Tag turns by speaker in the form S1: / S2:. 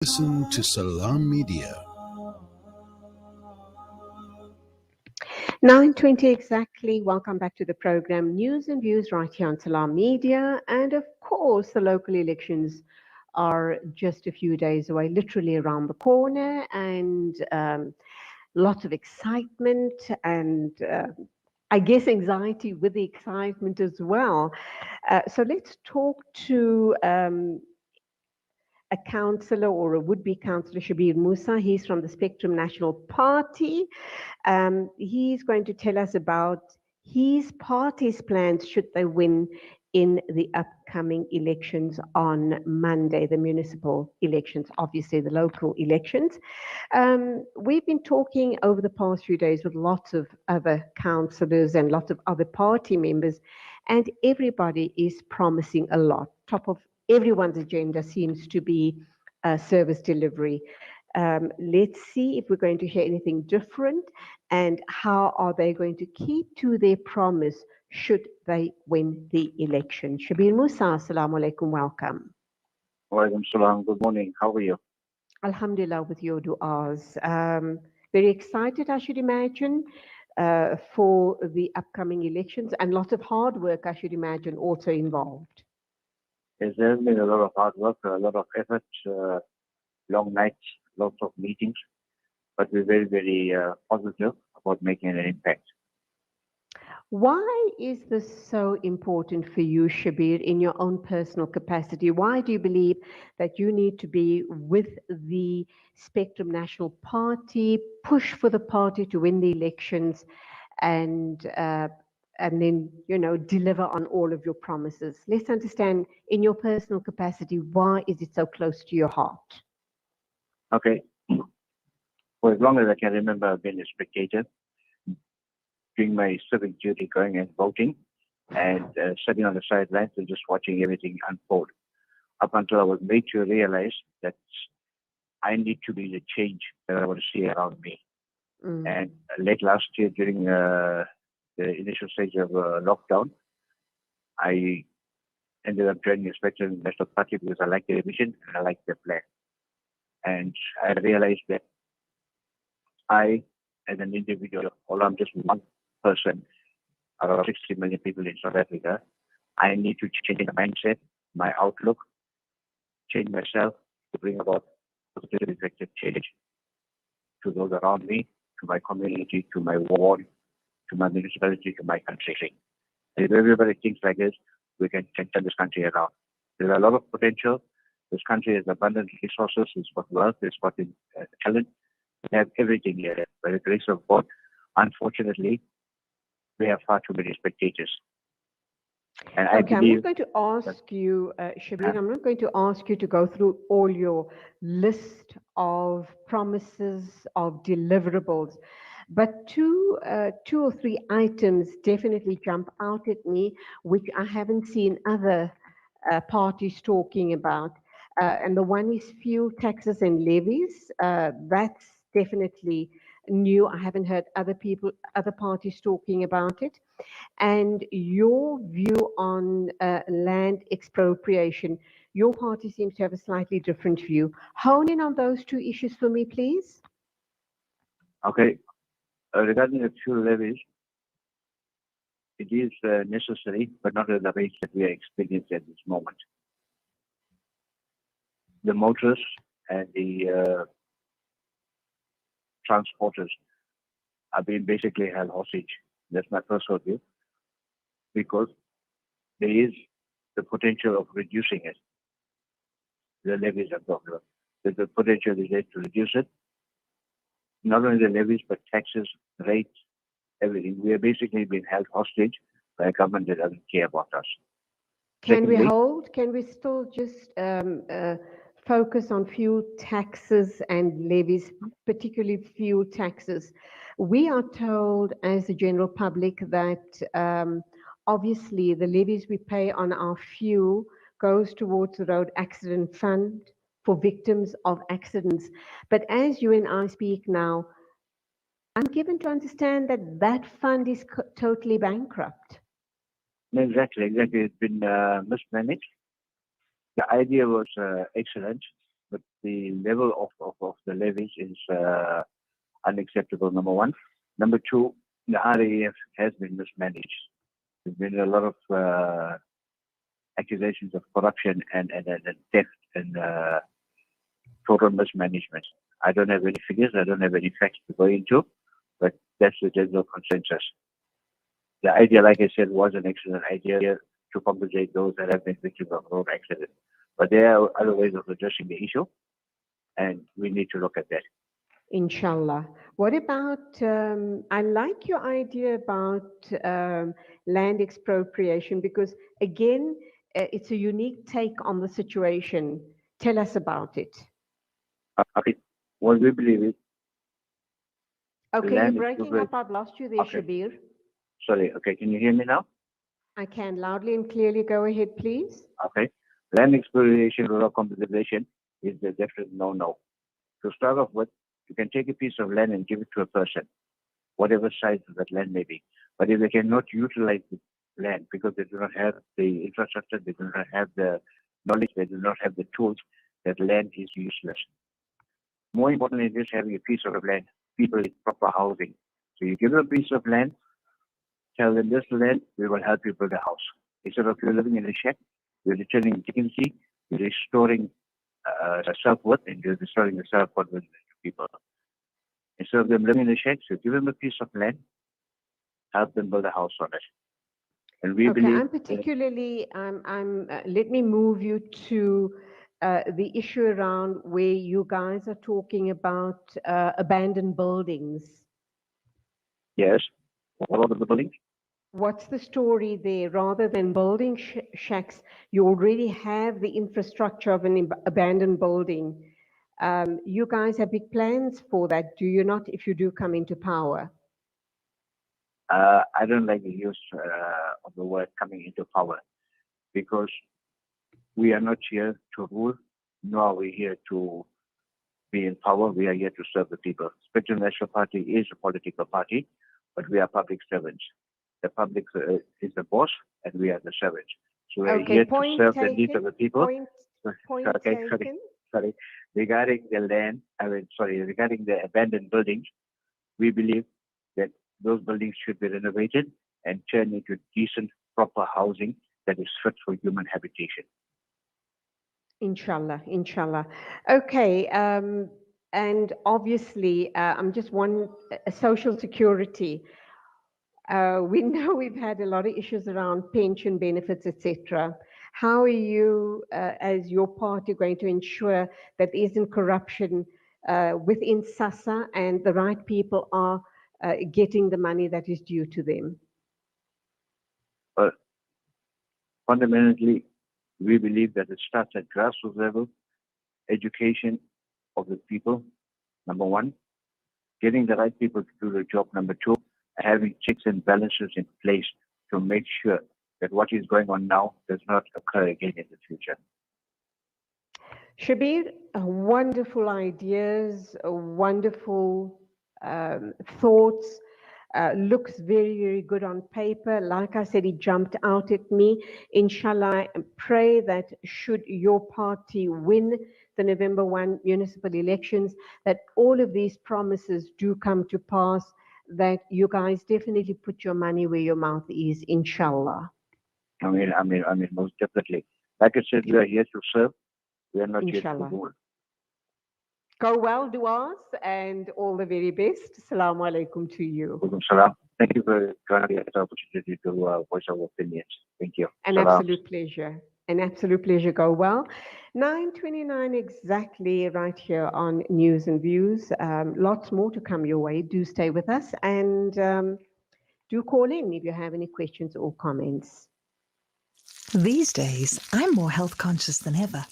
S1: Listen to Salam Media.
S2: 9:20 exactly. Welcome back to the program News and Views right here on Salam Media. And of course, the local elections are just a few days away, literally around the corner, and lots of excitement and I guess anxiety with the excitement as well. So let's talk to a councillor or a would-be councillor, Shabir Moosa. He's from the Spectrum National Party. He's going to tell us about his party's plans should they win in the upcoming elections on Monday, the municipal elections, obviously the local elections. We've been talking over the past few days with lots of other councillors and lots of other party members, and everybody is promising a lot. Top of everyone's agenda seems to be service delivery. Let's see if we're going to hear anything different and how are they going to keep to their promise should they win the election. Shabir Moosa, assalamu alaikum, welcome.
S3: Walaikum salam. Good morning. How are you?
S2: Alhamdulillah, with your du'as. Very excited, I should imagine, for the upcoming elections, and lots of hard work, I should imagine, also involved.
S3: There's been a lot of hard work, a lot of effort, long nights, lots of meetings, but we're very, very positive about making an impact.
S2: Why is this so important for you, Shabir, in your own personal capacity? Why do you believe that you need to be with the Spectrum National Party, push for the party to win the elections, and then, deliver on all of your promises? Let's understand, in your personal capacity, why is it so close to your heart?
S3: Okay. For as long as I can remember, I've been a spectator, doing my civic duty, going and voting, and sitting on the sidelines and just watching everything unfold. Up until I was made to realize that I need to be the change that I want to see around me. And late last year, during the initial stage of lockdown, I ended up joining the Spectrum National Party because I like their vision and I like their plan. And I realized that I, as an individual, although I'm just one person out of 60 million people in South Africa, I need to change my mindset, my outlook, change myself to bring about positive, effective change to those around me, to my community, to my ward, to my municipality, to my country. And if everybody thinks like this, we can turn this country around. There's a lot of potential. This country has abundant resources. It's got wealth. It's got talent. We have everything here. By the grace of God, unfortunately, we have far too many spectators. And I believe,
S2: I'm not going to ask you, Shabir, I'm not going to ask you to go through all your list of promises, of deliverables, but two or three items definitely jump out at me, which I haven't seen other parties talking about. And the one is fuel taxes and levies. That's definitely new. I haven't heard other parties talking about it. And your view on land expropriation, your party seems to have a slightly different view. Hone in on those two issues for me, please.
S3: Okay. Regarding the fuel levies, it is necessary, but not at the rates that we are experiencing at this moment. The motorists and the transporters are being basically held hostage. That's my personal view, because there is the potential of reducing it. The levies are popular. There's the potential is there to reduce it. Not only the levies, but taxes, rates, everything. We are basically being held hostage by a government that doesn't care about us.
S2: Can we still just focus on fuel taxes and levies, particularly fuel taxes? We are told as the general public that obviously the levies we pay on our fuel goes towards the road accident fund for victims of accidents. But as you and I speak now, I'm given to understand that that fund is totally bankrupt.
S3: Exactly. It's been mismanaged. The idea was excellent. but the level of the levies is unacceptable, number one. Number two, the RAF has been mismanaged. There's been a lot of accusations of corruption and theft and total mismanagement. I don't have any figures, I don't have any facts to go into, but that's the general consensus. The idea, like I said, was an excellent idea to compensate those that have been victims of road accidents. But there are other ways of addressing the issue, and we need to look at that.
S2: Inshallah. What about, I like your idea about land expropriation because, again, it's a unique take on the situation. Tell us about it.
S3: Okay. What we believe is...
S2: Okay, you're breaking up. I've lost you there,
S3: okay.
S2: Shabir.
S3: Sorry. Okay, can you hear me now?
S2: I can. Loudly and clearly. Go ahead, please.
S3: Okay. Land expropriation or compensation is a definite no-no. To start off with, you can take a piece of land and give it to a person, whatever size of that land may be. But if they cannot utilize the land because they do not have the infrastructure, they do not have the knowledge, they do not have the tools, that land is useless. More importantly, just having a piece of land, people need proper housing. So you give them a piece of land, tell them this land, we will help you build a house. Instead of you living in a shed, you're returning dignity, you're restoring self-worth, and you're restoring the self-confidence to people. Instead of them living in a shed, so give them a piece of land, help them build a house on it. And we believe...
S2: I'm particularly, let me move you to the issue around where you guys are talking about abandoned buildings.
S3: Yes. What about the buildings?
S2: What's the story there? Rather than building shacks, you already have the infrastructure of an abandoned building. You guys have big plans for that, do you not, if you do come into power?
S3: I don't like the use of the word coming into power because we are not here to rule, nor are we here to be in power. We are here to serve the people. Spectrum National Party is a political party, but we are public servants. The public is the boss, and we are the servants. So we are here to serve the needs of the people. Sorry. Regarding the land, regarding the abandoned buildings, we believe that those buildings should be renovated and turned into decent, proper housing that is fit for human habitation.
S2: Inshallah, inshallah. Okay, and obviously, I'm just social security. We know we've had a lot of issues around pension benefits, etc. How are you, as your party, going to ensure that there isn't corruption within SASSA and the right people are getting the money that is due to them?
S3: Well, fundamentally, we believe that it starts at grassroots level, education of the people, number one, getting the right people to do the job, number two, having checks and balances in place to make sure that what is going on now does not occur again in the future.
S2: Shabir, wonderful ideas, wonderful thoughts. Looks very, very good on paper. Like I said, it jumped out at me. Inshallah, I pray that should your party win the November 1 municipal elections, that all of these promises do come to pass, that you guys definitely put your money where your mouth is, inshallah.
S3: I mean, most definitely. Like I said, we are here to serve. We are not
S2: inshallah.
S3: Here to rule.
S2: Go well, du'as, and all the very best. Assalamu alaikum to you.
S3: Salam. Thank you for giving us the opportunity to voice our opinions. Thank you.
S2: An absolute pleasure. An absolute pleasure. Go well. 9:29 exactly right here on News and Views. Lots more to come your way. Do stay with us and do call in if you have any questions or comments.
S4: These days, I'm more health conscious than ever.